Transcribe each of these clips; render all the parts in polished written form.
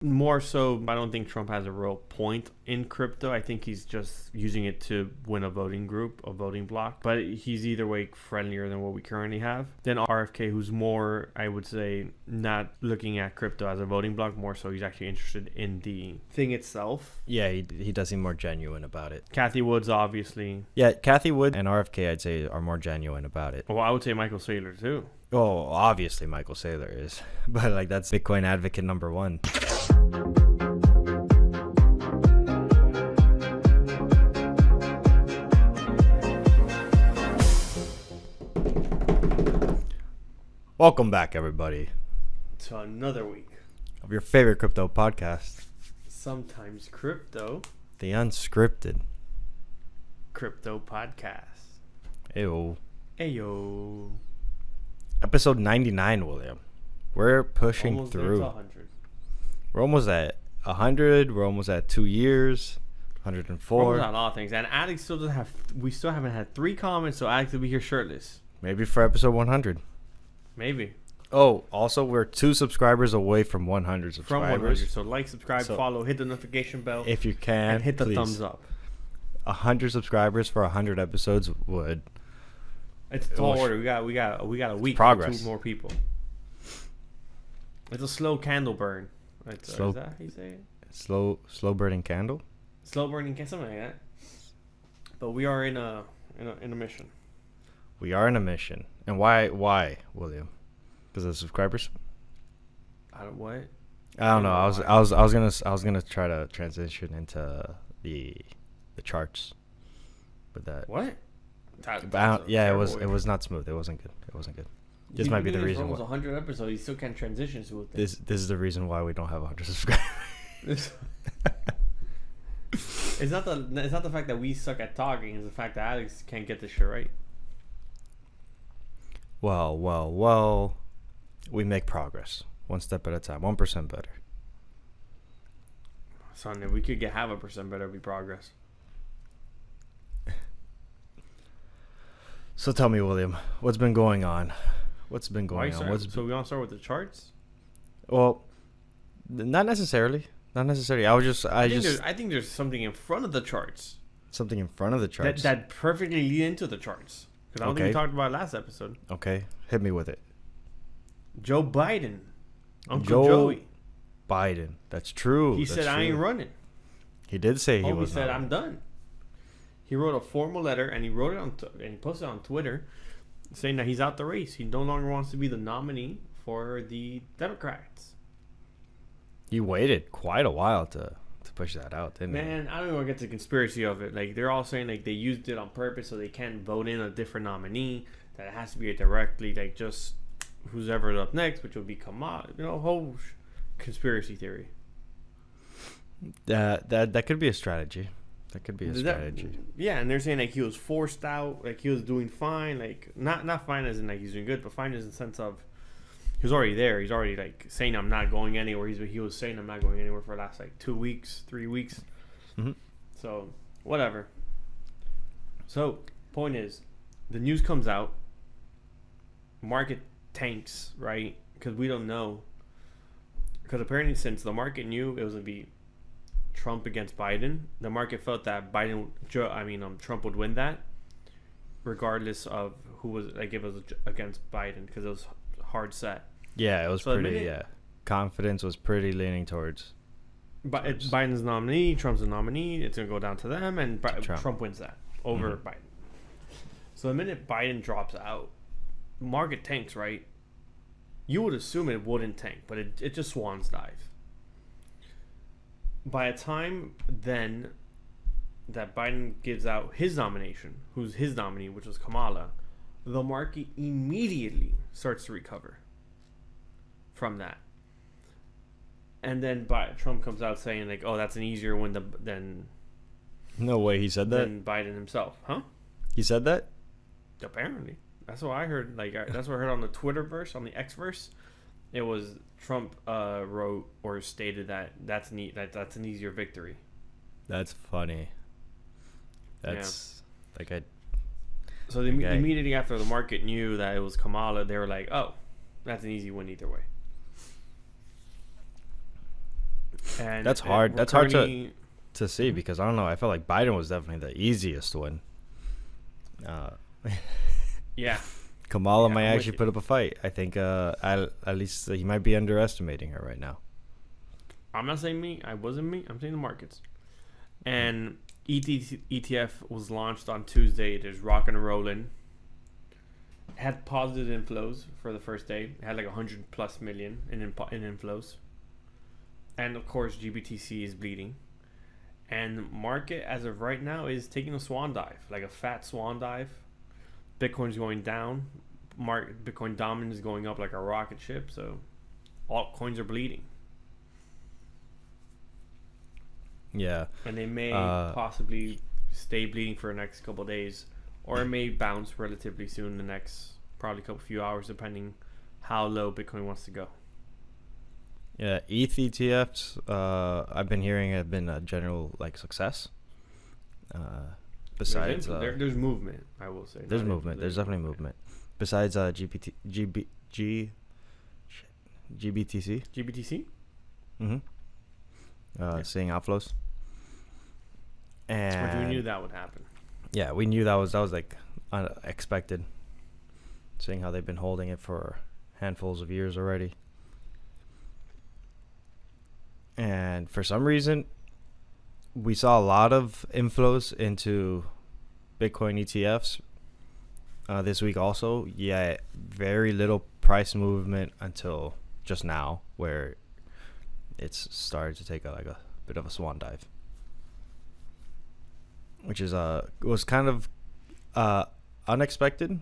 More so, I don't think Trump has a real point in crypto. I think he's just using it to win a voting block. But he's either way friendlier than what we currently have. Then RFK, who's more, I would say, not looking at crypto as a voting block, more so he's actually interested in the thing itself. Yeah, he does seem more genuine about it. Kathy Woods, obviously. Yeah, Kathy Wood and RFK, I'd say, are more genuine about it. Well, I would say Michael Saylor, too. Oh, obviously Michael Saylor is. But, like, that's Bitcoin advocate number one. Welcome back, everybody, to another week of your favorite crypto podcast. Sometimes crypto. The unscripted Crypto podcast. Ayo. Ayo. Episode 99, William. We're pushing almost through. 100. We're almost at 100. We're almost at 2 years. 104. We're almost at all things. And Alex still doesn't have. We still haven't had 3 comments, so Alex will be here shirtless. Maybe for episode 100. Maybe. Oh, also, we're 2 subscribers away from 100 subscribers. From 100. So like, subscribe, follow, hit the notification bell. If you can, and hit the please. thumbs up. 100 subscribers for 100 episodes would. It's a tall order. We got a week. Progress. For 2 more people. It's a slow candle burn. Slow. Is that how you say it? Slow burning candle. Slow burning candle, something like that. But we are in a mission. We are in a mission. And why, William? Because of the subscribers? What? I don't know. I was gonna try to transition into the charts, but that. What? It was not smooth. It wasn't good. This might be the reason why. Almost 100 episodes. You still can't transition to it. This is the reason why we don't have 100 subscribers. It's not the fact that we suck at talking. It's the fact that Alex can't get this shit right. Well. We make progress, 1 step at a time, 1% better. Son, if we could get 0.5% better, it'd be progress. So tell me, William, what's been going on? So we want to start with the charts? Well, not necessarily. I think there's something in front of the charts. Something in front of the charts that perfectly lead into the charts. Because I don't think we talked about it last episode. Okay, hit me with it. Joe Biden, Uncle Joey Biden. That's true. He said, "I ain't running." He did say he was. He said, "I'm done." He wrote a formal letter and he wrote it and he posted it on Twitter, saying that he's out the race. He no longer wants to be the nominee for the Democrats. He waited quite a while to push that out, didn't he? Man, I don't even want to get to the conspiracy of it. Like, they're all saying like they used it on purpose so they can't vote in a different nominee. That it has to be directly like just who's ever up next, which will be Kamala. Whole conspiracy theory. That could be a strategy. That could be a strategy. Yeah, and they're saying like he was forced out, like he was doing fine, like not fine as in like he's doing good, but fine as in the sense of he was already there. He's already like saying I'm not going anywhere. He was saying I'm not going anywhere for the last like 2 weeks, 3 weeks. Mm-hmm. So whatever. So point is, the news comes out. Market tanks, right? Because we don't know. Because apparently, since the market knew it was gonna be Trump against Biden, the market felt that Trump would win that, regardless of who was like if it was against Biden, because it was hard set. Yeah, it was pretty. Confidence was pretty leaning towards. But it's Biden's nominee, Trump's the nominee. It's gonna go down to them, and Trump wins that over Biden. So the minute Biden drops out, market tanks, right? You would assume it wouldn't tank, but it just swans dive. By the time then that Biden gives out his nomination, who's his nominee, which was Kamala, the market immediately starts to recover from that. And then Trump comes out saying like, "Oh, that's an easier win than." No way, he said that. Than Biden himself, huh? He said that. Apparently, that's what I heard. Like that's what I heard on the Twitterverse, on the Xverse. It was Trump wrote or stated that that's an easier victory. That's funny. That's like I. So immediately after the market knew that it was Kamala, they were like, "Oh, that's an easy win either way." And That's hard. we're That's hard currently- to see because I don't know. I felt like Biden was definitely the easiest one. Yeah. Kamala Yeah, might I'm with actually you. put up a fight. I think at least he might be underestimating her right now. I'm not saying me. I wasn't me. I'm saying the markets. And ETF was launched on Tuesday. There's rocking and rolling. Had positive inflows for the first day. It had like 100 plus million in inflows. And of course, GBTC is bleeding. And market as of right now is taking a swan dive, like a fat swan dive. Bitcoin's going down. Bitcoin dominance is going up like a rocket ship. So altcoins are bleeding. Yeah. And they may possibly stay bleeding for the next couple of days, or it may bounce relatively soon, the next probably couple few hours, depending how low Bitcoin wants to go. Yeah, ETH ETFs. I've been hearing have been a general like success. Besides, There's movement. I will say there's movement. There's definitely movement. Besides GBTC. GBTC. Seeing outflows. And We knew that would happen. yeah, we knew that was like unexpected. Seeing how they've been holding it for handfuls of years already. And for some reason, we saw a lot of inflows into Bitcoin ETFs this week also. Yeah, very little price movement until just now, where it's started to take a bit of a swan dive, which is was kind of unexpected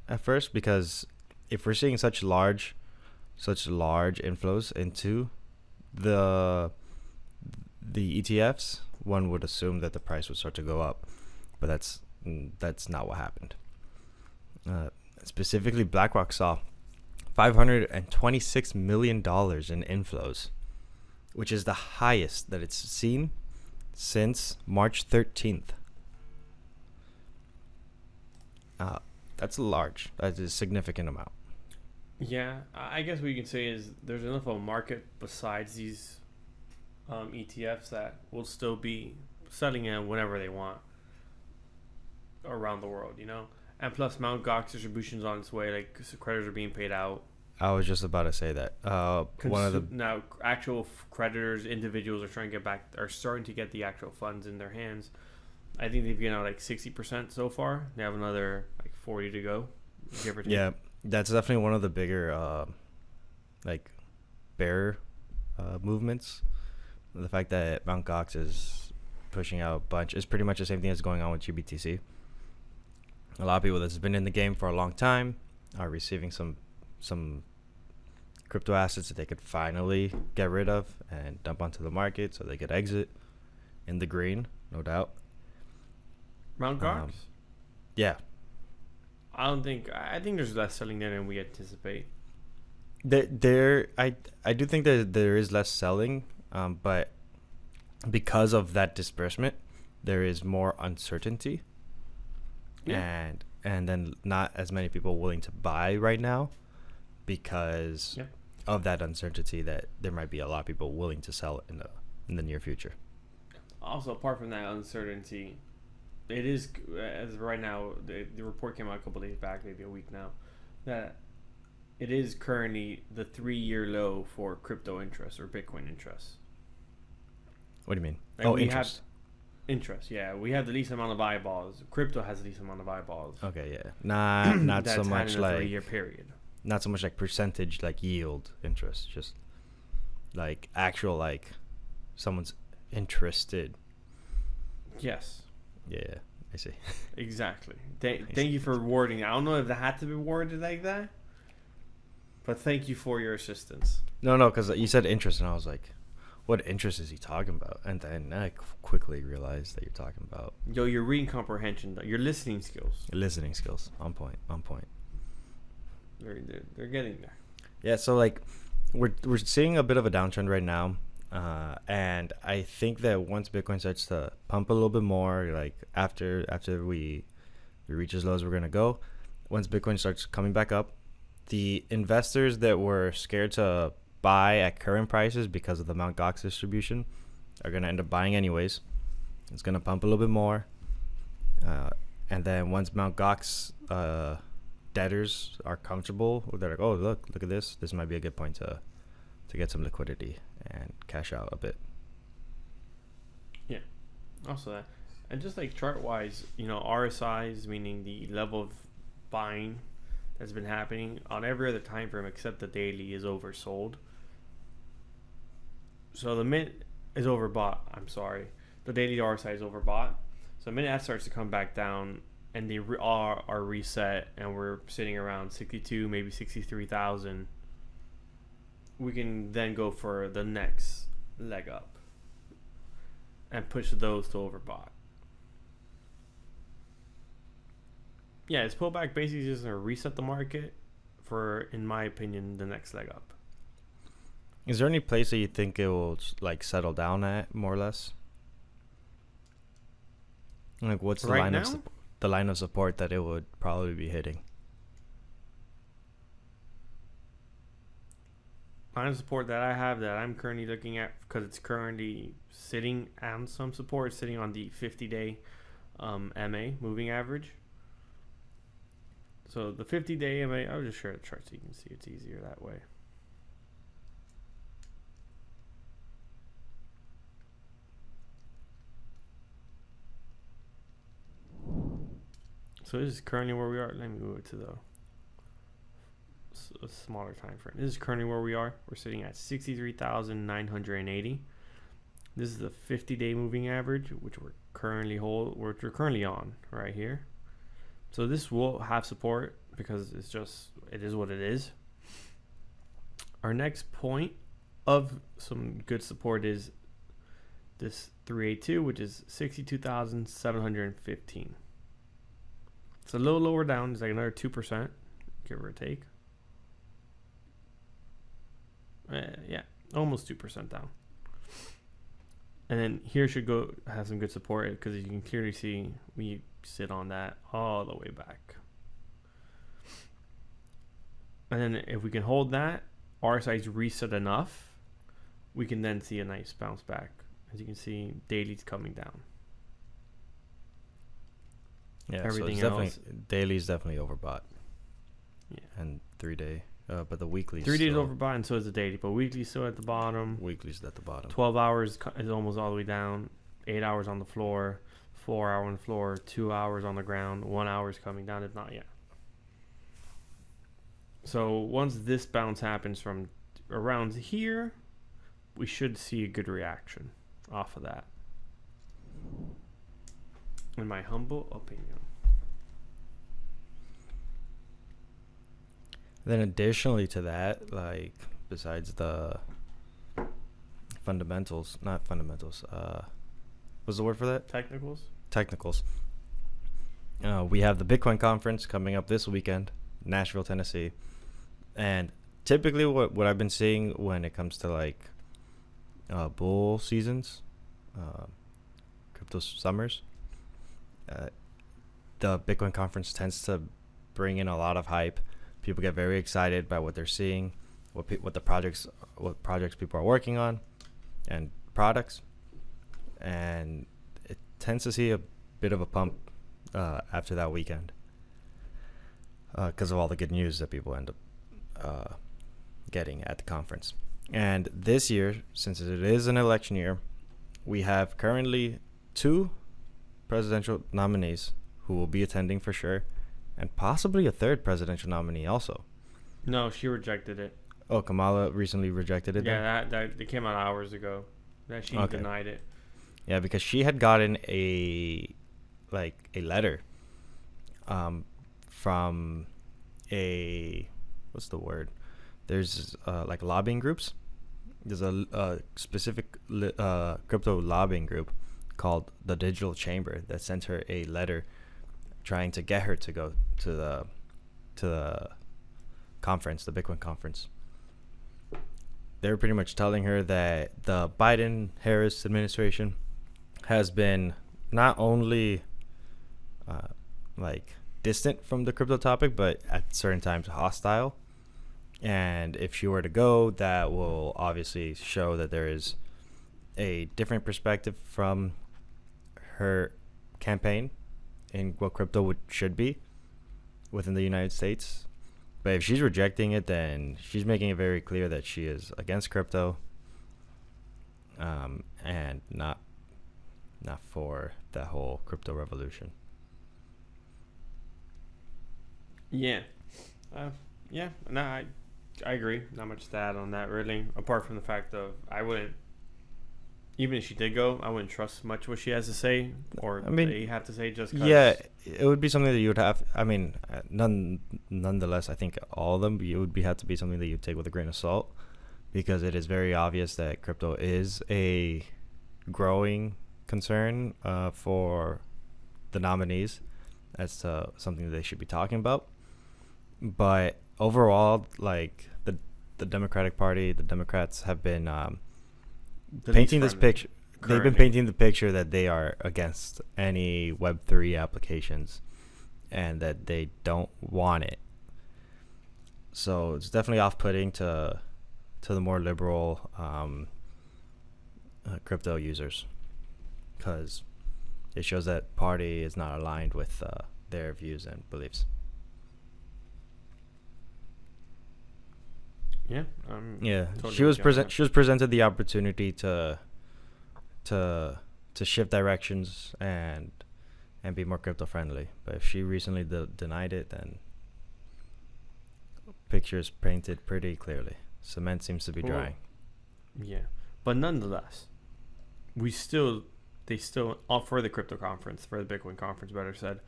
at first, because if we're seeing such large inflows into the ETFs, one would assume that the price would start to go up, but that's not what happened. Specifically, BlackRock saw $526 million in inflows, which is the highest that it's seen since March 13th. That's large. That's a significant amount. Yeah, I guess what you can say is there's enough of a market besides these ETFs that will still be selling it whenever they want around the world, you know? And plus, Mt. Gox distribution's on its way. Like, so creditors are being paid out. I was just about to say that. Now, actual creditors, individuals are starting to get the actual funds in their hands. I think they've given out like 60% so far. They have another like 40 to go, give or take. Yeah, that's definitely one of the bigger like bear movements. The fact that Mt. Gox is pushing out a bunch is pretty much the same thing that's going on with GBTC. A lot of people that's been in the game for a long time are receiving some crypto assets that they could finally get rid of and dump onto the market so they could exit in the green, no doubt. Mt. Gox? Yeah. I think there's less selling there than we anticipate. I do think that there is less selling, but because of that disbursement, there is more uncertainty. Yeah. And then not as many people willing to buy right now because of that uncertainty, that there might be a lot of people willing to sell in the near future. Also, apart from that uncertainty, it is, as of right now, the report came out a couple days back, maybe a week now, that it is currently the 3-year low for crypto interest or Bitcoin interest. What do you mean? Like interest. Interest, yeah. We have the least amount of eyeballs. Crypto has the least amount of eyeballs. Okay, yeah. Not so much in a like 3-year period. Not so much like percentage, like yield interest, just like actual, like someone's interested. Yes. Yeah, I see. Exactly. Thank you for wording. I don't know if that had to be worded like that, but thank you for your assistance. No, because you said interest, and I was like, what interest is he talking about? And then I quickly realized that you're talking about your reading comprehension, your listening skills. Listening skills. On point. They're getting there. Yeah, so like we're seeing a bit of a downtrend right now. And I think that once Bitcoin starts to pump a little bit more, like after we reach as low as we're gonna go, once Bitcoin starts coming back up, the investors that were scared to buy at current prices because of the Mt. Gox distribution are going to end up buying anyways. It's going to pump a little bit more. And then once Mt. Gox debtors are comfortable, they're like, oh, look at this. This might be a good point to get some liquidity and cash out a bit. Yeah. Also that. And just like chart-wise, RSIs, meaning the level of buying that's been happening on every other time frame except the daily, is oversold. So the minute is overbought. I'm sorry. The daily RSI is overbought. So the minute that starts to come back down and they are reset and we're sitting around 62, maybe 63,000, we can then go for the next leg up and push those to overbought. Yeah, this pullback basically just going to reset the market for, in my opinion, the next leg up. Is there any place that you think it will like settle down at, more or less? Like, what's the line of support that it would probably be hitting? Line of support that I have that I'm currently looking at, because it's currently sitting on some support, sitting on the 50-day MA moving average. So the 50-day MA, I'll just share the chart so you can see it's easier that way. So this is currently where we are. Let me move it to a smaller time frame. This is currently where we are. We're sitting at 63,980. This is the 50-day moving average, which we're currently on right here. So this will have support because it is what it is. Our next point of some good support is this 382, which is 62,715. It's a little lower down. It's like another 2%, give or take. Yeah, almost 2% down. And then here should have some good support because you can clearly see we sit on that all the way back. And then if we can hold that, RSI's reset enough, we can then see a nice bounce back. As you can see, daily's coming down. Yeah, everything so else, daily's definitely overbought. Yeah, and 3-day, but the weekly 3 days overbought, and so is the daily. But weekly's still at the bottom. Weekly's at the bottom. 12 hours is almost all the way down. 8 hours on the floor. 4 hour on the floor. 2 hours on the ground. 1 hour is coming down. If not yet. So once this bounce happens from around here, we should see a good reaction off of that, in my humble opinion. Then additionally to that, like besides the fundamentals, what's the word for that? Technicals. We have the Bitcoin conference coming up this weekend, Nashville, Tennessee. And typically what I've been seeing when it comes to like bull seasons, crypto summers, the Bitcoin conference tends to bring in a lot of hype. People get very excited by what they're seeing, what projects people are working on, and products, and it tends to see a bit of a pump after that weekend because of all the good news that people end up getting at the conference. And this year, since it is an election year, we have currently 2 presidential nominees who will be attending for sure, and possibly a 3rd presidential nominee also. No, she rejected it. Oh, Kamala recently rejected it? Yeah, that it came out hours ago. That she denied it. Yeah, because she had gotten a letter from what's the word? There's like lobbying groups. There's a specific crypto lobbying group called the Digital Chamber that sent her a letter trying to get her to go to the conference, the Bitcoin conference. They were pretty much telling her that the Biden-Harris administration has been not only distant from the crypto topic, but at certain times hostile. And if she were to go, that will obviously show that there is a different perspective from her campaign in what crypto should be within the United States. But if she's rejecting it, then she's making it very clear that she is against crypto, and not for that whole crypto revolution. Yeah. Yeah. No, I agree. Not much to add on that, really. Apart from the fact of I wouldn't, even if she did go, I wouldn't trust much what she has to say or they have to say just because. Yeah, it would be something that you would have. I mean, nonetheless, I think all of them have to be something that you take with a grain of salt, because it is very obvious that crypto is a growing concern for the nominees as to something that they should be talking about. But overall, like the Democratic Party, the Democrats have been painting this picture. They've been painting the picture that they are against any Web3 applications and that they don't want it. So it's definitely off-putting to the more liberal crypto users, because it shows that party is not aligned with their views and beliefs. Yeah. Totally she was presented the opportunity to shift directions and be more crypto friendly. But if she recently denied it, then pictures painted pretty clearly. Cement seems to be drying. Yeah, but nonetheless, they still for the crypto conference, for the Bitcoin conference, better said,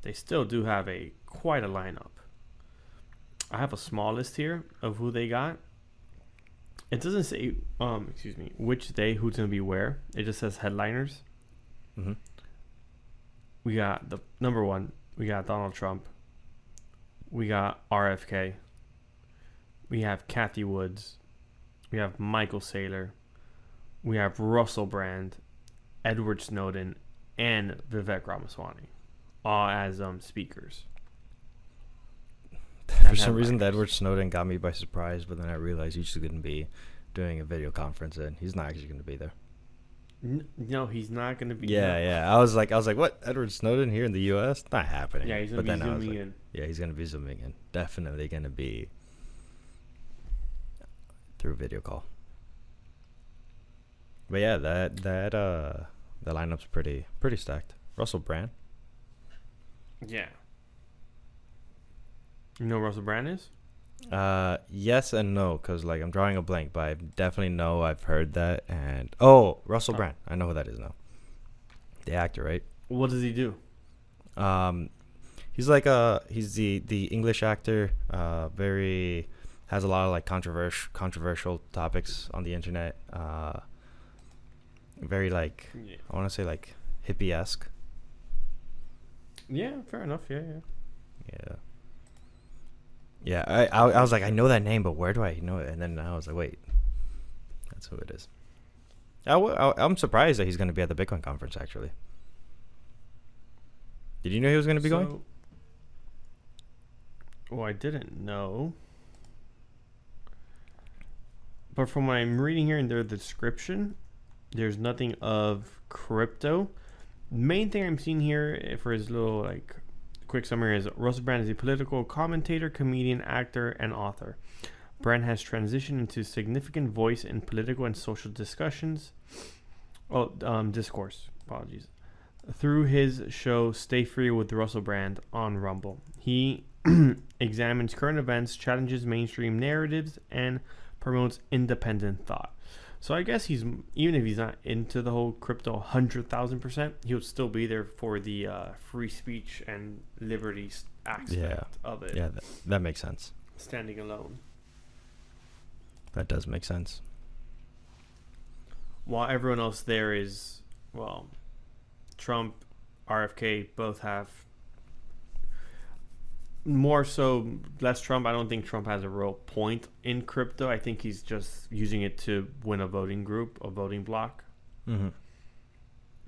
they still do have quite a lineup. I have a small list here of who they got. It doesn't say, which day, who's going to be where. It just says headliners. Mm-hmm. We got the number one. We got Donald Trump. We got RFK. We have Kathy Woods. We have Michael Saylor. We have Russell Brand, Edward Snowden, and Vivek Ramaswamy, all as speakers. For some reason, the Edward Snowden got me by surprise, but then I realized he's just going to be doing a video conference, and he's not actually going to be there. No, he's not going to be. Yeah. I was like, what? Edward Snowden here in the U.S.? Not happening. Yeah, he's going to be zooming in. Yeah, he's going to be zooming in. Definitely going to be through video call. But yeah, the lineup's pretty stacked. Russell Brand. Yeah. You know who Russell Brand is? Yes and no, because like I'm drawing a blank, but I definitely know I've heard that. And Russell Brand, I know who that is now. The actor, right? What does he do? He's like he's the English actor. Very has a lot of like controversial topics on the internet. Very like I want to say like hippie-esque. Yeah, fair enough. Yeah. Yeah, I was like, I know that name, but where do I know it? And then I was like, wait, that's who it is. I'm surprised that he's going to be at the Bitcoin conference, actually. Did you know he was going to be going? Well, I didn't know. But from what I'm reading here in their description, there's nothing of crypto. Main thing I'm seeing here for his little like quick summary is Russell Brand is a political commentator, comedian, actor, and author. Brand has transitioned into a significant voice in political and social discussions. Discourse. Apologies. Through his show Stay Free with Russell Brand on Rumble. He examines current events, challenges mainstream narratives, and promotes independent thought. So I guess even if he's not into the whole crypto 100,000%, he would still be there for the free speech and liberty aspect of it. Yeah, that makes sense. Standing alone. That does make sense. While everyone else there is, Trump, RFK both have more so, less Trump. I don't think Trump has a real point in crypto. I think he's just using it to win a voting group, a voting block. Mm-hmm.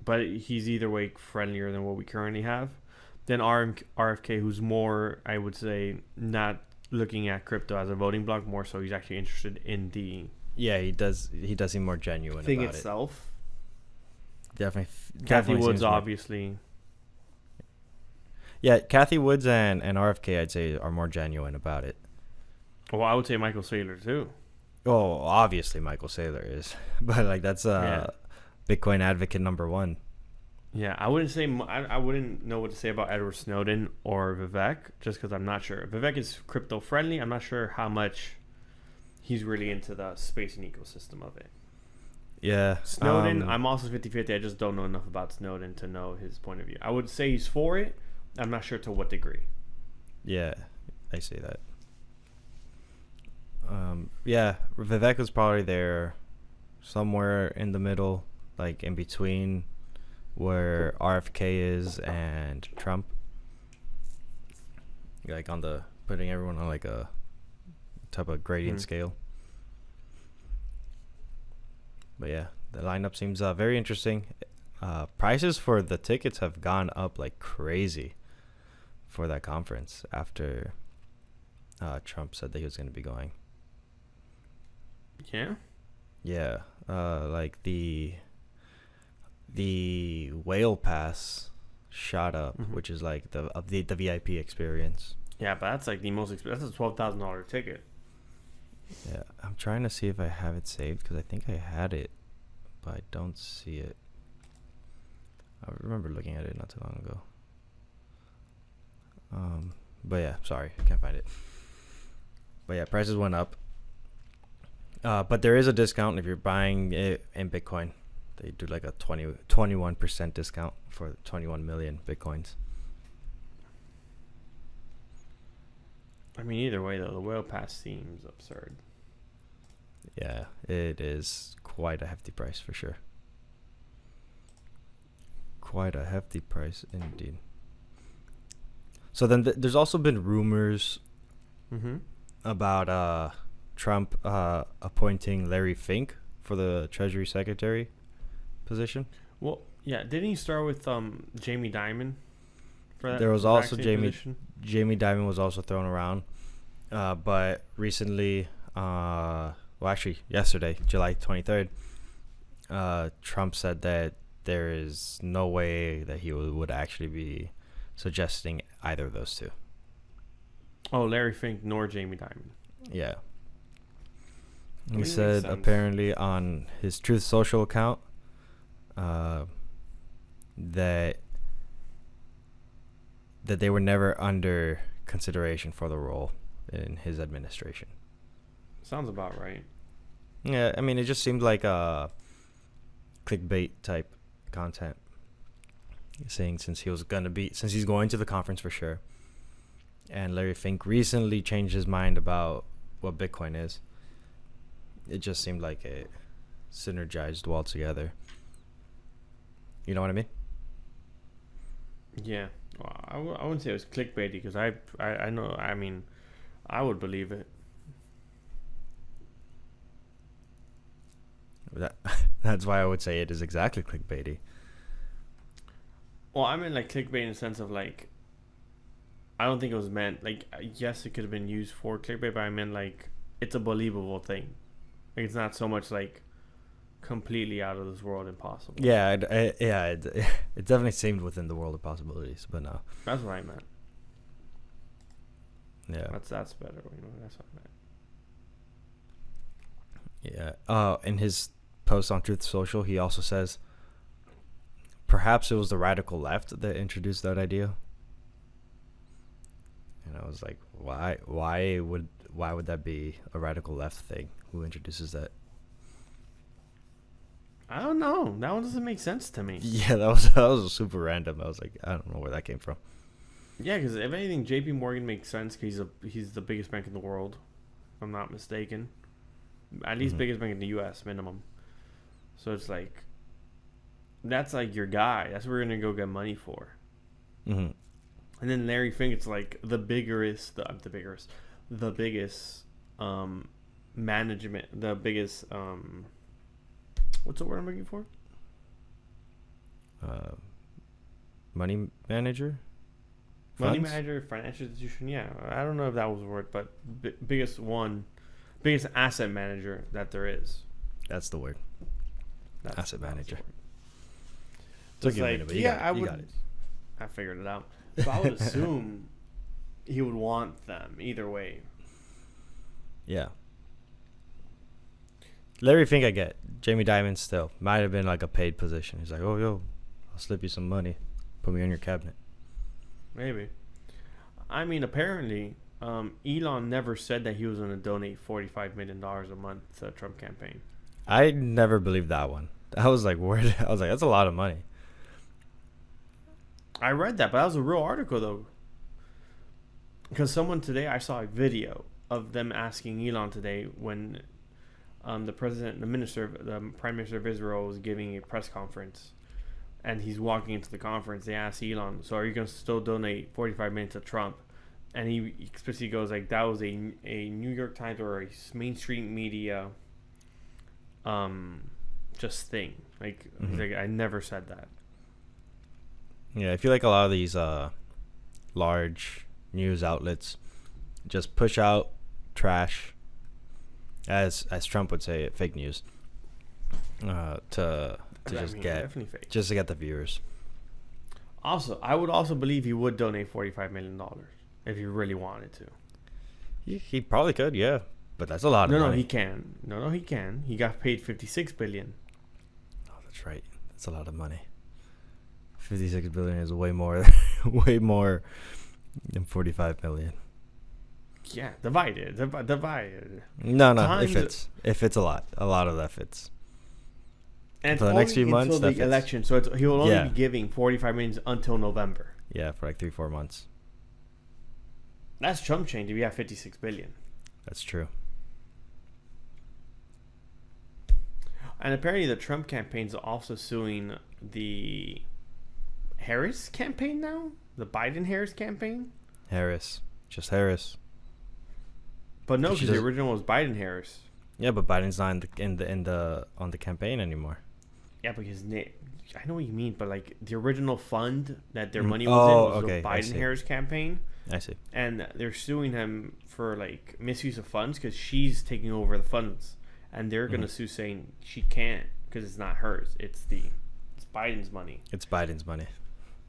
But he's either way friendlier than what we currently have. Then RFK, who's more, I would say, not looking at crypto as a voting block. More so, he's actually interested in the Yeah, he does. He does seem more genuine thing about itself. it. Definitely. Kathy Definitely Woods, seems more- obviously. Yeah, Kathy Woods and RFK, I'd say, are more genuine about it. Well, I would say Michael Saylor too. Oh, obviously Michael Saylor is, but like that's Bitcoin advocate number one. Yeah, I wouldn't say I wouldn't know what to say about Edward Snowden or Vivek, just because I'm not sure. Vivek is crypto friendly. I'm not sure how much he's really into the space and ecosystem of it. Yeah, Snowden, I'm also 50-50. I just don't know enough about Snowden to know his point of view. I would say he's for it. I'm not sure to what degree. Yeah, I see that. Yeah, Vivek was probably there, somewhere in the middle, like in between where RFK is and Trump. Like on the putting everyone on like a type of gradient scale. But yeah, the lineup seems very interesting. Prices for the tickets have gone up like crazy for that conference after Trump said that he was going to be going. Yeah. Yeah, like the whale pass shot up, which is like the VIP experience. Yeah, but that's like the most expensive. That's a $12,000 ticket. Yeah, I'm trying to see if I have it saved because I think I had it, but I don't see it. I remember looking at it not too long ago. But yeah, sorry, I can't find it. But yeah, prices went up. But there is a discount if you're buying it in Bitcoin. They do like a 21% discount for 21 million Bitcoins. I mean, either way, though, the whale pass seems absurd. Yeah, it is quite a hefty price for sure. Quite a hefty price indeed. So then there's also been rumors about Trump appointing Larry Fink for the Treasury Secretary position. Well, yeah, didn't he start with Jamie Dimon for that? There was also Jamie Dimon was also thrown around, but recently, well, actually yesterday, July 23rd, Trump said that there is no way that he would actually be suggesting either of those two. Oh, Larry Fink nor Jamie Dimon. Yeah. I mean, He it said makes sense. apparently on his Truth Social account that they were never under consideration for the role in his administration. Sounds about right. Yeah, I mean, it just seemed like a clickbait type content. Saying since he's going to the conference for sure, and Larry Fink recently changed his mind about what Bitcoin is. It just seemed like it synergized well together. You know what I mean? Yeah. Well, I wouldn't say it was clickbaity because I know. I mean, I would believe it. That's why I would say it is exactly clickbaity. Well, I mean, like clickbait in the sense of like, I don't think it was meant like. Yes, it could have been used for clickbait, but I meant like it's a believable thing. Like it's not so much like completely out of this world impossible. Yeah, it definitely seemed within the world of possibilities, but no. That's what I meant. Yeah. That's better. You know, that's what I meant. Yeah. In his post on Truth Social, he also says perhaps it was the radical left that introduced that idea. And I was like, why would that be a radical left thing? Who introduces that? I don't know. That one doesn't make sense to me. Yeah, that was super random. I was like, I don't know where that came from. Yeah, because if anything, J.P. Morgan makes sense because he's the biggest bank in the world, if I'm not mistaken. At least biggest bank in the U.S. minimum. So it's like, that's like your guy. That's what we're gonna go get money for. Mm-hmm. And then Larry Fink, it's like the biggest management, the biggest what's the word I'm looking for? Money manager. Money Funds? manager, financial institution. Yeah, I don't know if that was a word, but biggest asset manager that there is. That's the word. That's Asset manager. So Took you a minute, but you got it. I figured it out. So I would assume he would want them either way. Yeah. Larry Fink, I get. Jamie Dimon still might have been like a paid position. He's like, oh, yo, I'll slip you some money. Put me on your cabinet. Maybe. I mean, apparently, Elon never said that he was going to donate $45 million a month to the Trump campaign. I never believed that one. I was like, where? I was like, that's a lot of money. I read that, but that was a real article, though. Because someone today, I saw a video of them asking Elon today when the prime minister of Israel was giving a press conference, and he's walking into the conference. They asked Elon, "So are you going to still donate 45 minutes to Trump?" And he explicitly goes like, "That was a New York Times or a mainstream media, just thing." Like, he's like, "I never said that." Yeah, I feel like a lot of these large news outlets just push out trash, as Trump would say it, fake news, to just get the viewers. Also, I would also believe he would donate $45 million if he really wanted to. He probably could, yeah, but that's a lot of money. No, he can. No, he can. He got paid $56 billion. Oh, that's right. That's a lot of money. 56 billion is way more than 45 million. Yeah, divided. No, it fits a lot. A lot of that fits. And for the next few months, until the election, so he will only be giving 45 million until November. Yeah, for like 3-4 months. That's chump change if you have 56 billion. That's true. And apparently the Trump campaign's also suing the Harris campaign now? The Biden-Harris campaign? Just Harris. But no, because the original was Biden-Harris. Yeah, but Biden's not on the campaign anymore. Yeah, because I know what you mean, but like the original fund that their money was in was the Biden-Harris campaign. I see. And they're suing him for like misuse of funds because she's taking over the funds, and they're gonna sue saying she can't because it's not hers. It's Biden's money. It's Biden's money.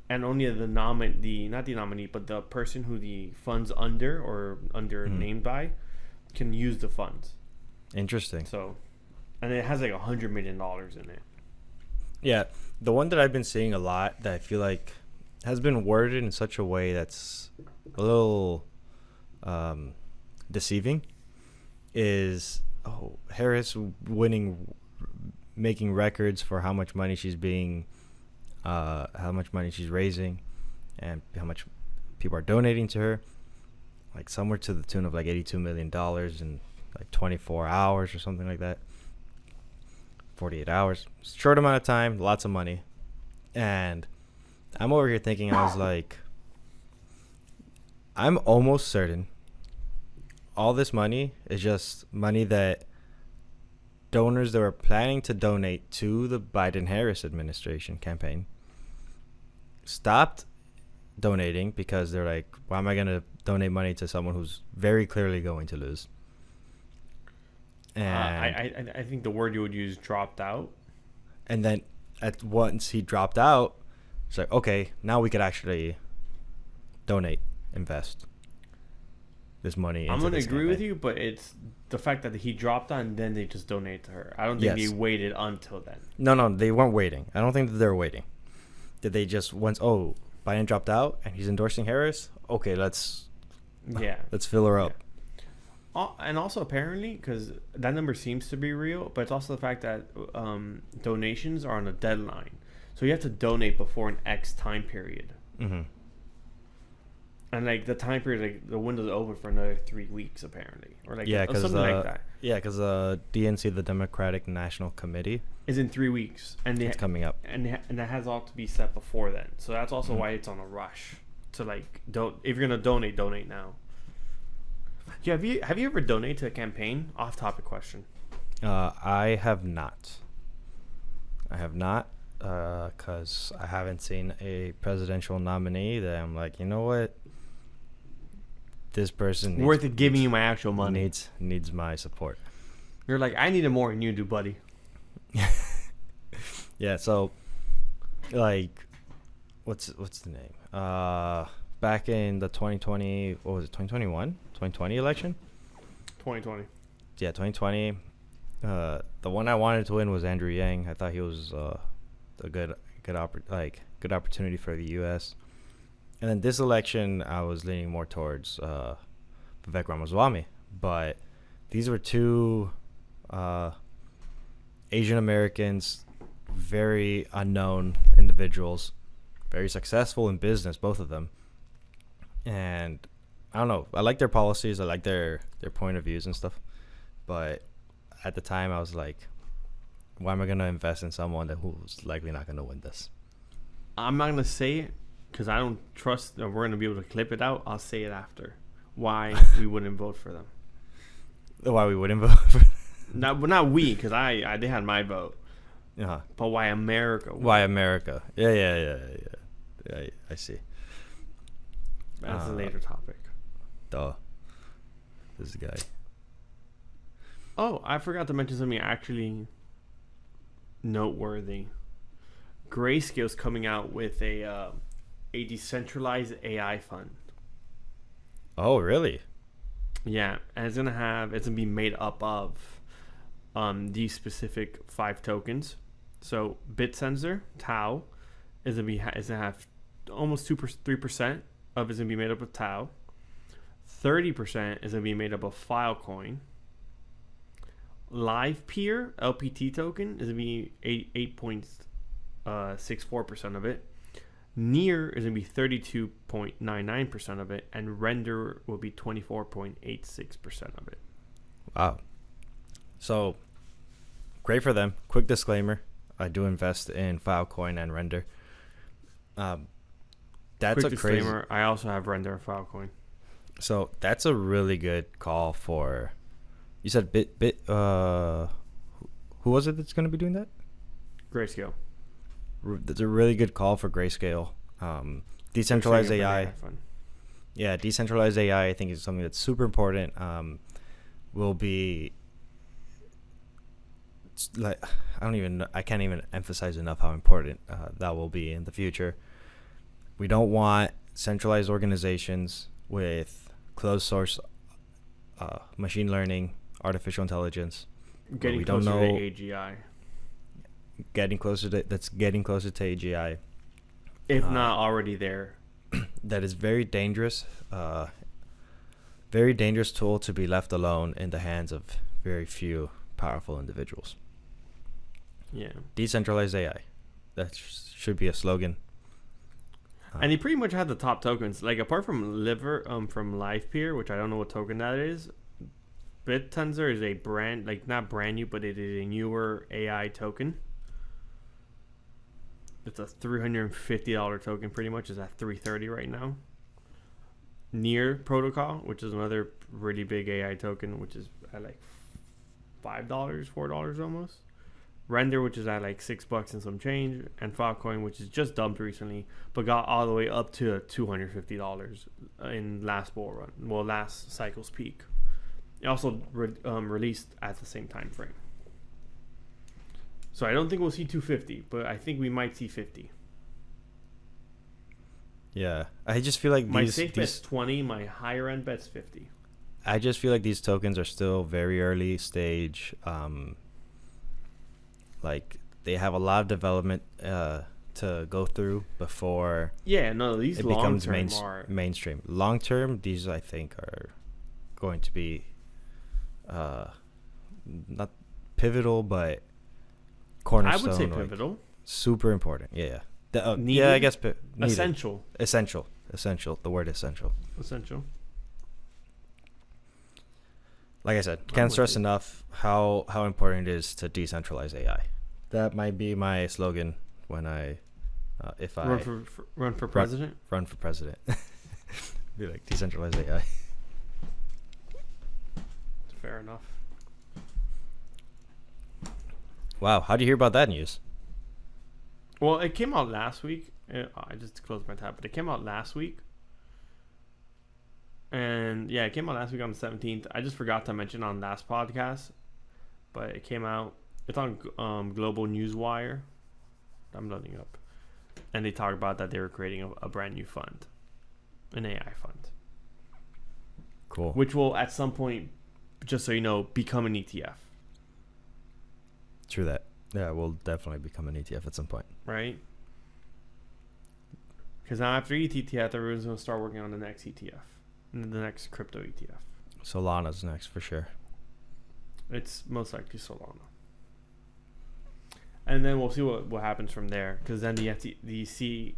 And only not the nominee, but the person who the funds named by can use the funds. Interesting. So, and it has like $100 million in it. Yeah, the one that I've been seeing a lot that I feel like has been worded in such a way that's a little deceiving is Harris making records for how much money she's raising, and how much people are donating to her, like somewhere to the tune of like $82 million in like 24 hours or something like that. 48 hours, short amount of time, lots of money. And I'm over here thinking, I was like, I'm almost certain all this money is just money that donors that were planning to donate to the Biden-Harris administration campaign stopped donating because they're like, why am I going to donate money to someone who's very clearly going to lose? And I think the word you would use, dropped out. And then once he dropped out, it's like, okay, now we could actually invest this money. I'm going to agree with you, but it's the fact that he dropped out and then they just donate to her. I don't think they waited until then. No, they weren't waiting. I don't think that they were waiting. Did they just Biden dropped out and he's endorsing Harris? Okay, let's fill her up. And also apparently, because that number seems to be real, but it's also the fact that donations are on a deadline. So you have to donate before an X time period. Mm-hmm. And like the time period, like the window's open for another 3 weeks apparently, or like something like that. Yeah, because DNC, the Democratic National Committee, is in 3 weeks, and it's coming up, and that has all to be set before then. So that's also why it's on a rush to like if you're gonna donate now. Yeah, have you ever donated to a campaign? Off topic question. I have not. because I haven't seen a presidential nominee that I'm like, you know what, this person Worth it giving you my actual money. needs my support. You're like, I need it more than you do, buddy. Yeah, so like what's the name? Back in the 2020, what was it, 2020 election? 2020. Yeah, 2020. The one I wanted to win was Andrew Yang. I thought he was a good opportunity for the U.S. And then this election, I was leaning more towards Vivek Ramaswamy. But these were two Asian Americans, very unknown individuals, very successful in business, both of them. And I don't know, I like their policies, I like their point of views and stuff. But at the time, I was like, why am I going to invest in someone who's likely not going to win this? I'm not going to say it because I don't trust that we're going to be able to clip it out. I'll say it after. Why we wouldn't vote for them. Why we wouldn't vote for them? Not we, because they had my vote. Uh-huh. But why America? Why America? Yeah, I see. That's a later topic. Duh. This guy. Oh, I forgot to mention something actually noteworthy. Grayscale's coming out with a decentralized AI fund. Oh, really? Yeah, and it's gonna be made up of these specific 5 tokens. So BitSensor Tau is gonna have almost 3% of it's gonna be made up of Tau. 30% is gonna be made up of Filecoin. LivePeer LPT token is going to be 8.64% of it. Near is going to be 32.99% of it, and Render will be 24.86% of it. Wow. So, great for them. Quick disclaimer, I do invest in Filecoin and Render. That's Quick a disclaimer, crazy... I also have Render and Filecoin. So, that's a really good call for... You said who was it that's going to be doing that? Grayscale. That's a really good call for Grayscale. Decentralized AI. Yeah, decentralized AI I think is something that's super important. Will be like I can't even emphasize enough how important that will be in the future. We don't want centralized organizations with closed source machine learning, artificial intelligence. Getting closer to AGI. Getting closer to AGI. If not already there. That is very dangerous. Very dangerous tool to be left alone in the hands of very few powerful individuals. Yeah. Decentralized AI. That should be a slogan. And he pretty much had the top tokens. Like apart from LivePeer, which I don't know what token that is. BitTensor is a brand, like not brand new, but it is a newer AI token. It's a $350 token, pretty much. Is at $330 right now. Near Protocol, which is another really big AI token, which is at like $5, $4 almost. Render, which is at like $6 and some change, and Filecoin, which is just dumped recently, but got all the way up to $250 in last bull run. Well, last cycle's peak. It also released at the same time frame. So I don't think we'll see 250, but I think we might see 50. Yeah, I just feel like my safe bet's 20, my higher end bet's 50. I just feel like these tokens are still very early stage. Like they have a lot of development to go through before. Yeah, no, these it becomes mainstream. Long term, these I think are going to be not pivotal, but cornerstone. I would say pivotal. Like, super important. Yeah. Yeah, I guess essential. Essential. The word essential. Essential. Like I said, can't stress enough how important it is to decentralize AI. That might be my slogan when I run for president. Run for president. Be like decentralized AI. Fair enough. Wow, how do you hear about that news? Well, it came out last week. I just closed my tab, but it came out last week. And yeah, it came out last week on the 17th. I just forgot to mention on last podcast, but it came out. It's on Global Newswire. I'm loading it up. And they talk about that they were creating a brand new fund, an AI fund. Cool. Which will at some point, just so you know, become an ETF. True that. Yeah, we'll definitely become an ETF at some point. Right? Because now after ETH ETF, everyone's going to start working on the next ETF. The next crypto ETF. Solana's next for sure. It's most likely Solana. And then we'll see what happens from there. Because then the SEC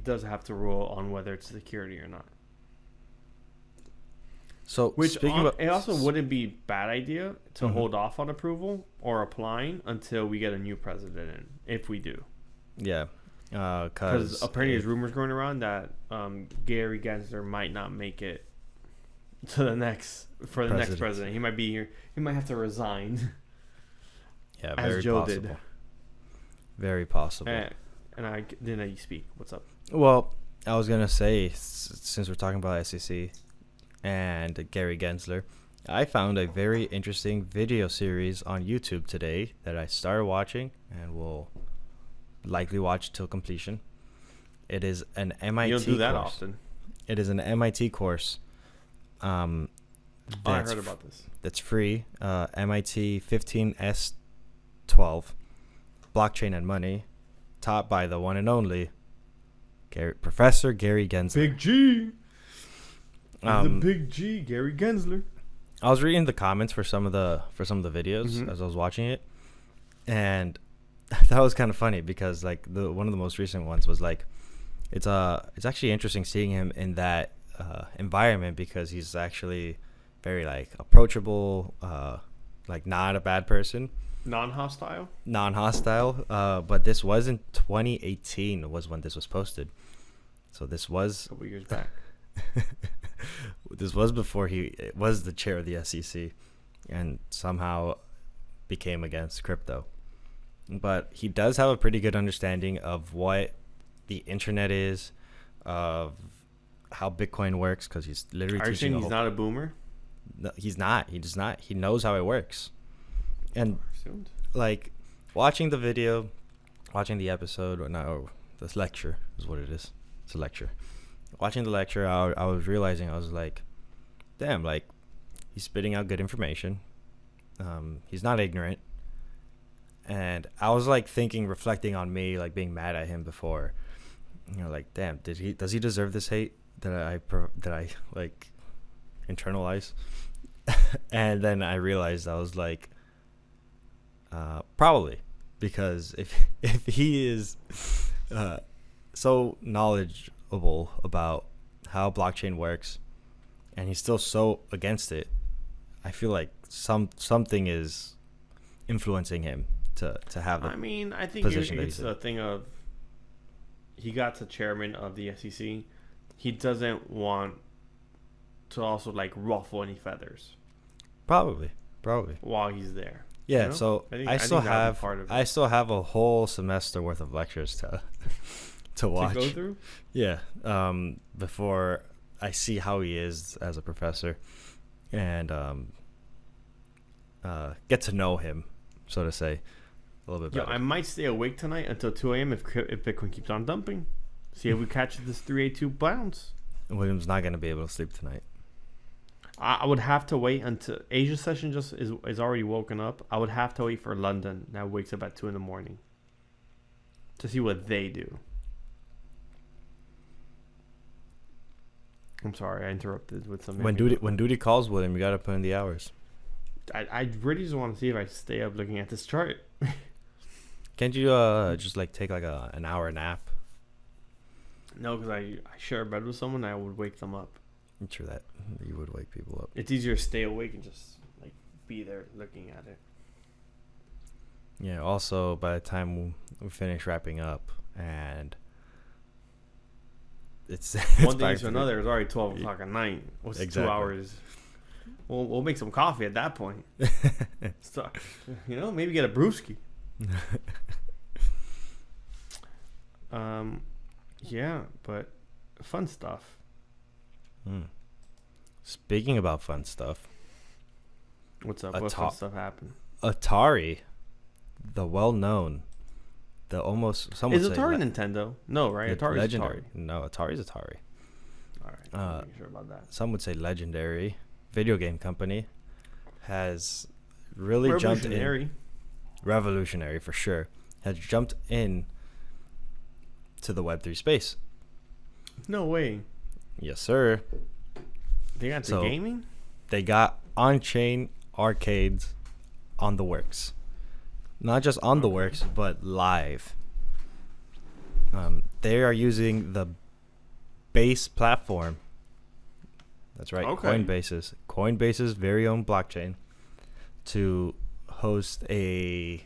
does have to rule on whether it's security or not. So, it also wouldn't be a bad idea to hold off on approval or applying until we get a new president in, if we do. Yeah. Because apparently there's rumors going around that Gary Gensler might not make it to the next president. He might be here. He might have to resign. Yeah, as very Joe possible. did. Very possible. And I didn't let you speak. What's up? Well, I was gonna say, since we're talking about SEC and Gary Gensler, I found a very interesting video series on YouTube today that I started watching and will likely watch till completion. It is an MIT course. You don't do that often. It is an MIT course. I heard about this. That's free. MIT 15S12, Blockchain and Money, taught by the one and only Professor Gary Gensler. Big G. The Big G, Gary Gensler. I was reading the comments for some of the videos as I was watching it, and that was kind of funny because like one of the most recent ones was like, it's actually interesting seeing him in that environment because he's actually very like approachable, like not a bad person, non-hostile. But this was in 2018 was when this was posted, so this was a couple years back. This was before he was the chair of the SEC and somehow became against crypto. But he does have a pretty good understanding of what the internet is, of how Bitcoin works, because he's literally Are you saying he's not a boomer? No, he's not. He does not. He knows how it works. And like watching the video, watching the episode, or this lecture is what it is. It's a lecture. Watching the lecture, I was realizing, I was like, damn, like he's spitting out good information. He's not ignorant. And I was like reflecting on me, like being mad at him before, you know, like, damn, does he deserve this hate that I like internalize? And then I realized, I was like, probably, because if he is so knowledgeable about how blockchain works and he's still so against it, I feel like something is influencing him to have the I think it's a thing of he got to chairman of the SEC. He doesn't want to also like ruffle any feathers. Probably. While he's there. Yeah, you know? so I still have a whole semester worth of lectures to watch. To go through? Yeah. Before I see how he is as a professor and get to know him, so to say, a little bit better. I might stay awake tonight until 2 a.m. if Bitcoin keeps on dumping. See if we catch this 382 bounce. William's not going to be able to sleep tonight. I would have to wait until Asia session just is already woken up. I would have to wait for London. That wakes up at 2 a.m. to see what they do. I'm sorry, I interrupted with something. When duty calls, William, you got to put in the hours. I really just want to see if I stay up looking at this chart. Can't you just like take like an hour nap? No, because I share a bed with someone. I would wake them up. True that. You would wake people up. It's easier to stay awake and just like be there looking at it. Yeah. Also, by the time we finish wrapping up, and it's one thing to another. It's already 12 o'clock at night. What's exactly. 2 hours? We'll make some coffee at that point. So, maybe get a brewski. Yeah, but fun stuff. Speaking about fun stuff, What's up? What fun stuff happened? Atari, the well-known, the almost some would Is say Atari Nintendo? No, right? Atari's legendary. Atari. No, Atari's Atari. All right, I'm not sure about that. Some would say legendary video game company has really jumped in. Revolutionary for sure. Has jumped in to the Web3 space. No way. Yes, sir. They got the gaming? They got on-chain arcades on the works. Not just on the works, but live. They are using the Base platform. That's right, Coinbase's very own blockchain to host a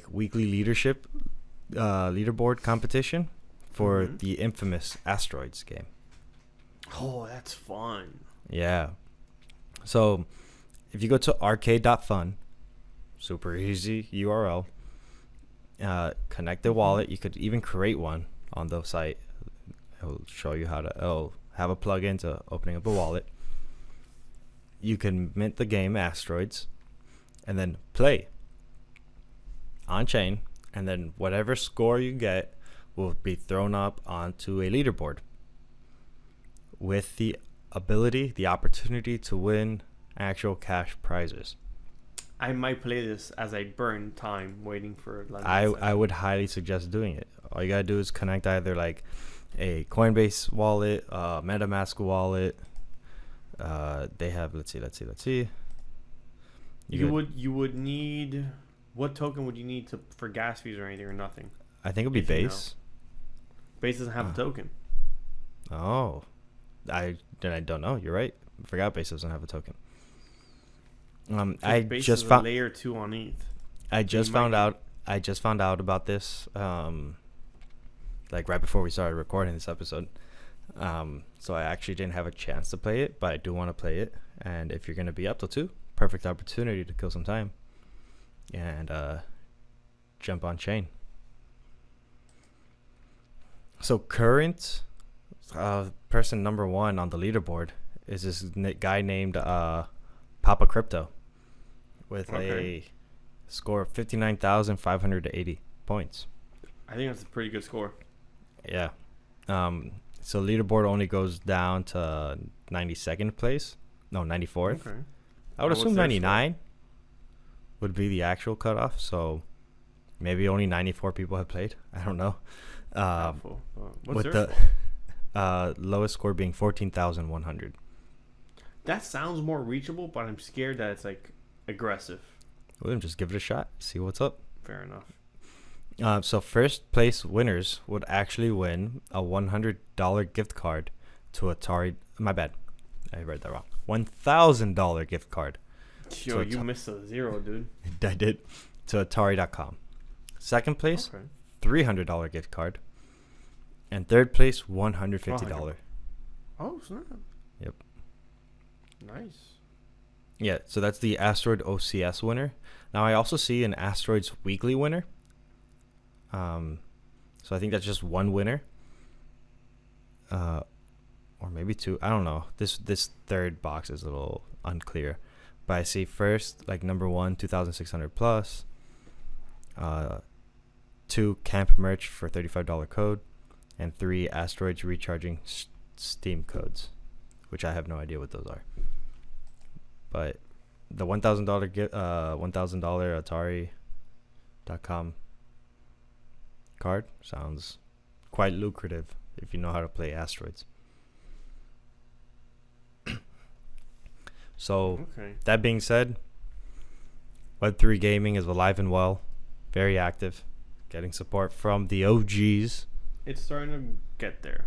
weekly leaderboard competition for the infamous Asteroids game. Oh, that's fun. Yeah. So if you go to arcade.fun, super easy URL, connect the wallet. You could even create one on the site. It'll show you how to have a plugin to opening up a wallet. You can mint the game Asteroids and then play on chain, and then whatever score you get will be thrown up onto a leaderboard with the opportunity to win actual cash prizes. I might play this as I burn time waiting for London. I would highly suggest doing it. All you gotta do is connect either a Coinbase wallet, MetaMask wallet. They have let's see. You would need, what token would you need for gas fees or anything, or nothing? I think it'd be Base. Base doesn't have a token. Oh, I don't know. You're right. I forgot Base doesn't have a token. I Base just is found layer 2 on ETH. I just found out about this right before we started recording this episode. So I actually didn't have a chance to play it, but I do want to play it. And if you're going to be up till 2, perfect opportunity to kill some time and jump on chain. So current person number 1 on the leaderboard is this guy named Papa Crypto with a score of 59,580 points. I think that's a pretty good score. Yeah. So leaderboard only goes down to 92nd place. No, 94th. Okay. I would assume 99 would be the actual cutoff. So maybe only 94 people have played. I don't know. What's with their the lowest score being 14,100. That sounds more reachable, but I'm scared that it's aggressive. Well, then just give it a shot. See what's up. Fair enough. So first place winners would actually win a $100 gift card to Atari. My bad. I read that wrong. $1,000 gift card. Yo, you missed a zero, dude. I did. To Atari.com. Second place, $300 gift card. And third place, $150. Oh, snap. Yep. Nice. Yeah, so that's the Asteroid OCS winner. Now I also see an Asteroids Weekly winner. So I think that's just one winner. Or maybe 2. I don't know. This third box is a little unclear. But I see first, number 1, 2,600 plus. 2, camp merch for $35 code. And 3, Asteroids recharging Steam codes, which I have no idea what those are. But the $1,000 Atari.com card sounds quite lucrative if you know how to play Asteroids. So that being said, Web3 gaming is alive and well, very active, getting support from the OGs. It's starting to get there.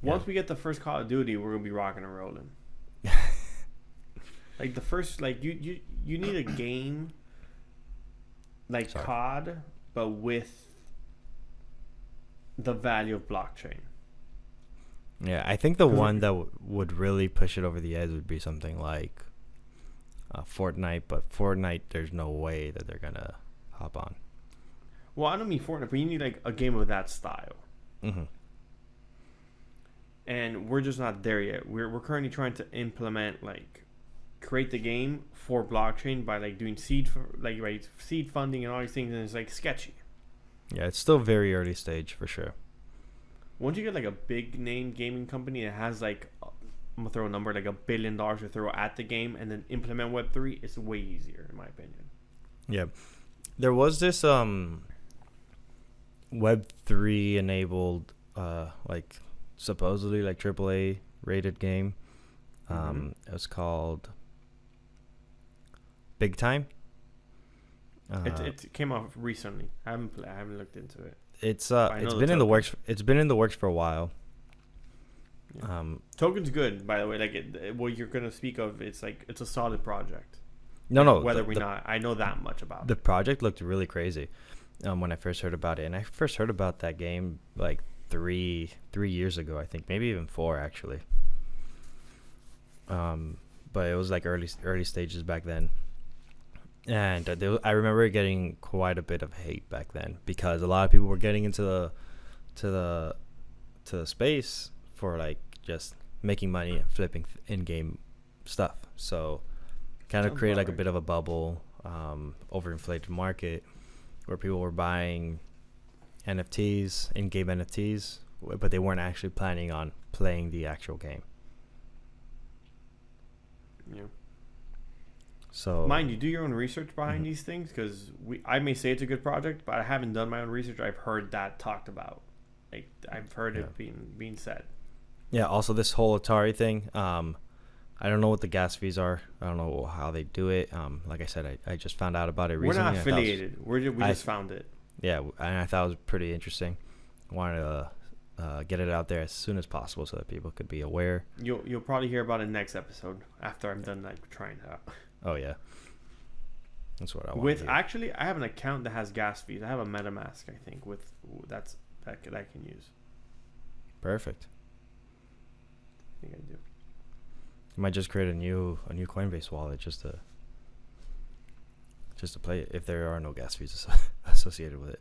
Once we get the first Call of Duty, we're gonna be rocking and rolling. The first, you need a game COD, but with the value of blockchain. Yeah, I think the one that would really push it over the edge would be something like Fortnite, but Fortnite, there's no way that they're gonna hop on. Well, I don't mean Fortnite, but you need a game of that style. Mm-hmm. And we're just not there yet. We're currently trying to implement, like, create the game for blockchain by, like, doing seed funding and all these things, and it's, like, sketchy. Yeah, it's still very early stage for sure. Once you get, like, a big name gaming company that has, like, I'm gonna throw a number, like $1 billion to throw at the game and then implement Web3, it's way easier in my opinion. Yeah, there was this Web3 enabled like supposedly like AAA rated game. It was called Big Time. It came out recently. I haven't looked into it. It's been in the works. It's been in the works for a while. Yeah. Token's good, by the way. Like what you're gonna speak of, it's like it's a solid project. No. I know that much about the project looked really crazy when I first heard about it, and I first heard about that game like three years ago, I think, maybe even 4 actually. But it was like early stages back then, and I remember getting quite a bit of hate back then because a lot of people were getting into the space for like just making money and flipping in-game stuff. So kind of create like a bit of a bubble, overinflated market where people were buying NFTs, in-game NFTs, but they weren't actually planning on playing the actual game. Yeah. So mind you, do your own research behind these things, because I may say it's a good project, but I haven't done my own research. I've heard that talked about. Like I've heard it being said. Yeah. Also, this whole Atari thing. I don't know what the gas fees are. I don't know how they do it. Like I said, I just found out about it recently. We're not affiliated. We just found it. Yeah, and I thought it was pretty interesting. I wanted to get it out there as soon as possible so that people could be aware. You'll probably hear about it next episode after I'm done like trying it out. Oh yeah, that's what I want. Actually, I have an account that has gas fees. I have a MetaMask, I think, that I can use. Perfect. I think I do. You might just create a new Coinbase wallet just to play it if there are no gas fees associated with it.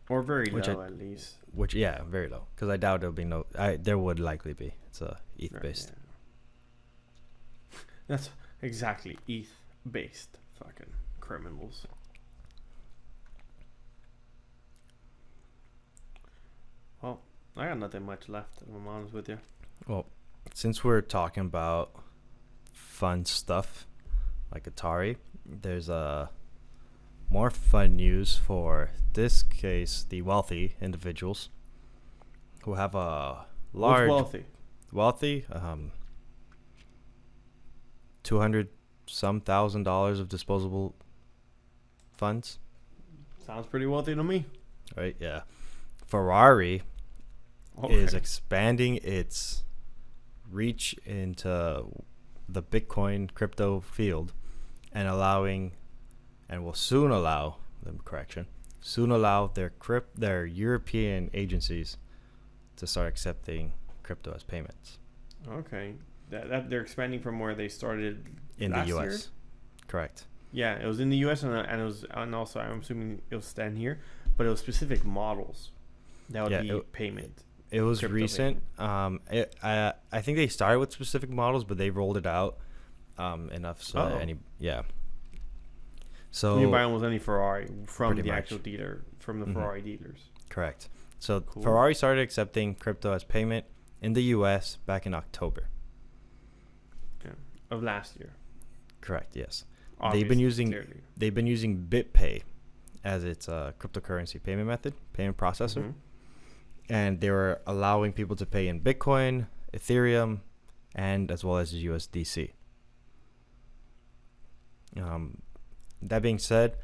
Or very low, at least. Very low. Because I doubt there'll be no. There would likely be. It's ETH based. Right, yeah. That's exactly ETH based. Fucking criminals. Well, I got nothing much left, if I'm honest with you. Well, since we're talking about fun stuff like Atari, there's more fun news for this case, the wealthy individuals who have a large wealthy 200 some $1,000 of disposable funds. Sounds pretty wealthy to me. Right? Yeah. Ferrari is expanding its reach into the Bitcoin crypto field and will soon allow their European agencies to start accepting crypto as payments. Okay. That they're expanding from where they started in last the US. Year? Correct. Yeah, it was in the US and also I'm assuming it'll stand here, but it was specific models that would be payment. It was recent. Payment. I think they started with specific models, but they rolled it out enough so that So you can buy almost any Ferrari from the actual dealer, from the Ferrari dealers. Correct. So Ferrari started accepting crypto as payment in the US back in October. Yeah. Of last year. Correct, yes. Obviously, they've been using BitPay as its cryptocurrency payment processor. And they were allowing people to pay in Bitcoin, Ethereum, and as well as USDC. That being said,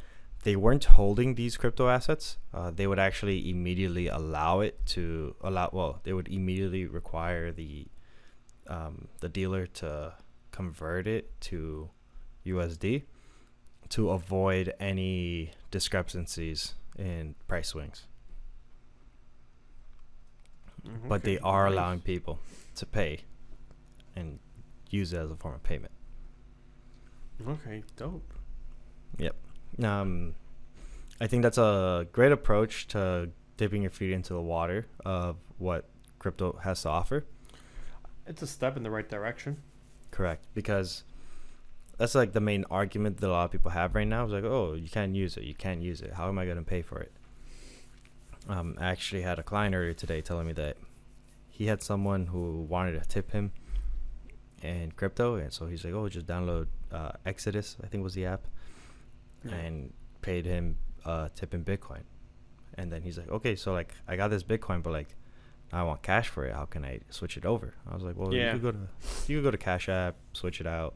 they weren't holding these crypto assets. They would actually immediately they would immediately require the dealer to convert it to USD to avoid any discrepancies in price swings. But they are allowing people to pay and use it as a form of payment. Okay, dope. Yep. I think that's a great approach to dipping your feet into the water of what crypto has to offer. It's a step in the right direction. Correct, because that's like the main argument that a lot of people have right now. Is like, oh, you can't use it. You can't use it. How am I going to pay for it? I actually had a client earlier today telling me that he had someone who wanted to tip him in crypto, and so he's like, oh, just download Exodus, I think was the app, and paid him tip in Bitcoin. And then he's like, okay, so like I got this Bitcoin, but like I want cash for it. How can I switch it over? I was like, well, you could go to Cash App, switch it out,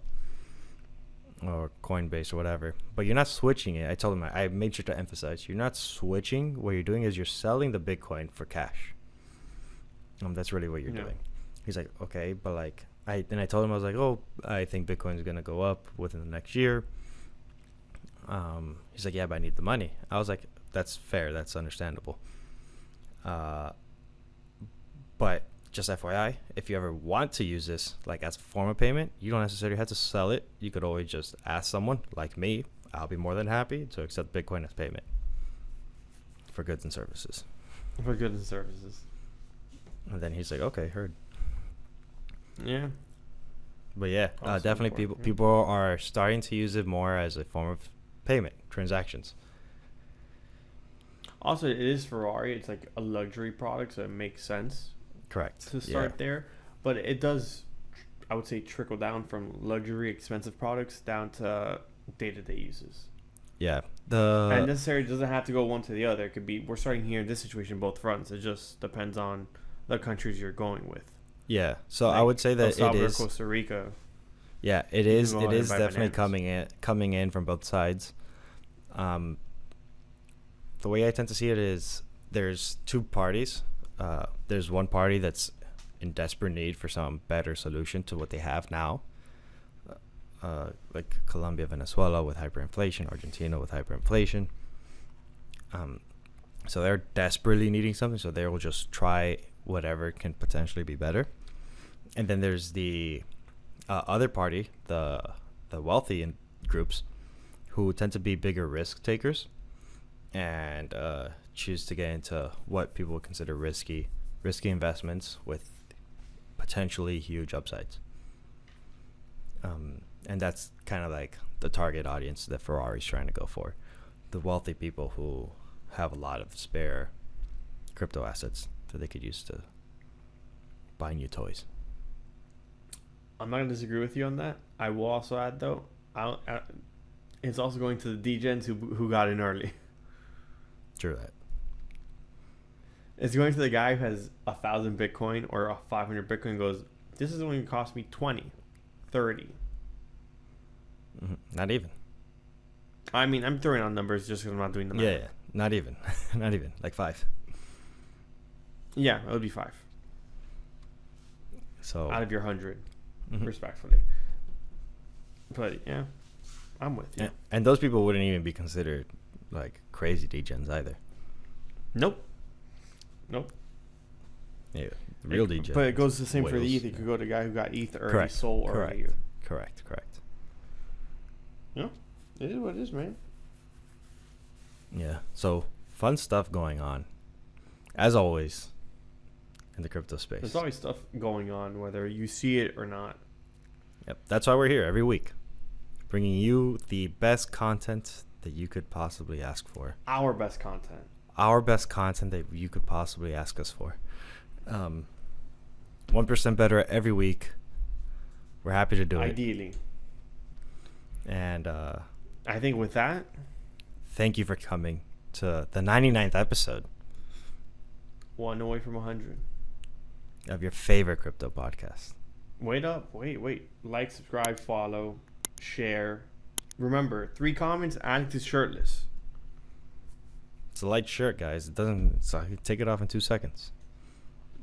or Coinbase or whatever. But you're not switching it. I told him, I made sure to emphasize, you're not switching. What you're doing is you're selling the Bitcoin for cash. That's really what you're doing. He's like, okay, but like I told him, I was like, oh, I think Bitcoin is gonna go up within the next year. He's like, yeah, but I need the money. I was like, that's fair. That's understandable. But just FYI, if you ever want to use this like as a form of payment, you don't necessarily have to sell it. You could always just ask someone like me. I'll be more than happy to accept Bitcoin as payment for goods and services. For goods and services. And then he's like, okay, heard. Yeah. But yeah, definitely people are starting to use it more as a form of payment, transactions. Also, it is Ferrari. It's like a luxury product, so it makes sense. Correct. To start there. But it does, I would say, trickle down from luxury, expensive products down to day-to-day uses. Yeah. And necessarily doesn't have to go one to the other. It could be, we're starting here in this situation, both fronts. It just depends on the countries you're going with. Yeah. So like I would say that El Salvador, it is Costa Rica. Yeah, it is. It is definitely bananas. coming in from both sides. The way I tend to see it is there's two parties. There's one party that's in desperate need for some better solution to what they have now, like Colombia, Venezuela with hyperinflation, Argentina with hyperinflation. So they're desperately needing something, so they will just try whatever can potentially be better. And then there's the other party, the wealthy groups, who tend to be bigger risk takers and choose to get into what people would consider risky investments with potentially huge upsides. And that's kind of like the target audience that Ferrari's trying to go for. The wealthy people who have a lot of spare crypto assets that they could use to buy new toys. I'm not going to disagree with you on that. I will also add, though, it's also going to the degens who got in early. True that. It's going to the guy who has 1,000 Bitcoin or 500 Bitcoin and goes, this is only going to cost me 20, 30. Not even. I mean, I'm throwing out numbers just because I'm not doing the math. Yeah, not even. Not even. Like 5. Yeah, it would be 5. So out of your 100, respectfully. But yeah, I'm with you. And those people wouldn't even be considered like crazy degens either. Nope. Yeah, real degens. But it goes the same for the ETH. It could go to the guy who got ETH early, sold early. Correct. Yeah, it is what it is, man. Yeah, so fun stuff going on, as always, in the crypto space. There's always stuff going on, whether you see it or not. Yep, that's why we're here every week, bringing you the best content that you could possibly ask for. Our best content. Our best content that you could possibly ask us for. 1% better every week. We're happy to do it. Ideally. And I think with that, thank you for coming to the 99th episode. One away from 100. Of your favorite crypto podcast. Wait. Like, subscribe, follow, share. Remember, 3 comments, Alex is shirtless. It's a light shirt, guys. So I can take it off in 2 seconds.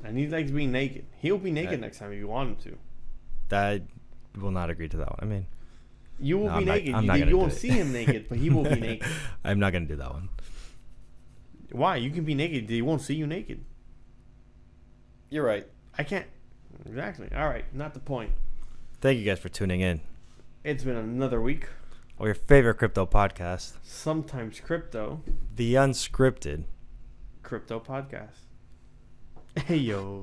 And he likes being naked. He'll be naked next time if you want him to. I will not agree to that one. I mean, you will be naked. I'm not you won't see him naked, but he will be naked. I'm not going to do that one. Why? You can be naked. He won't see you naked. You're right. I can't. Exactly. All right. Not the point. Thank you guys for tuning in. It's been another week. Or your favorite crypto podcast. Sometimes crypto. The unscripted. Crypto Podcast. Hey yo.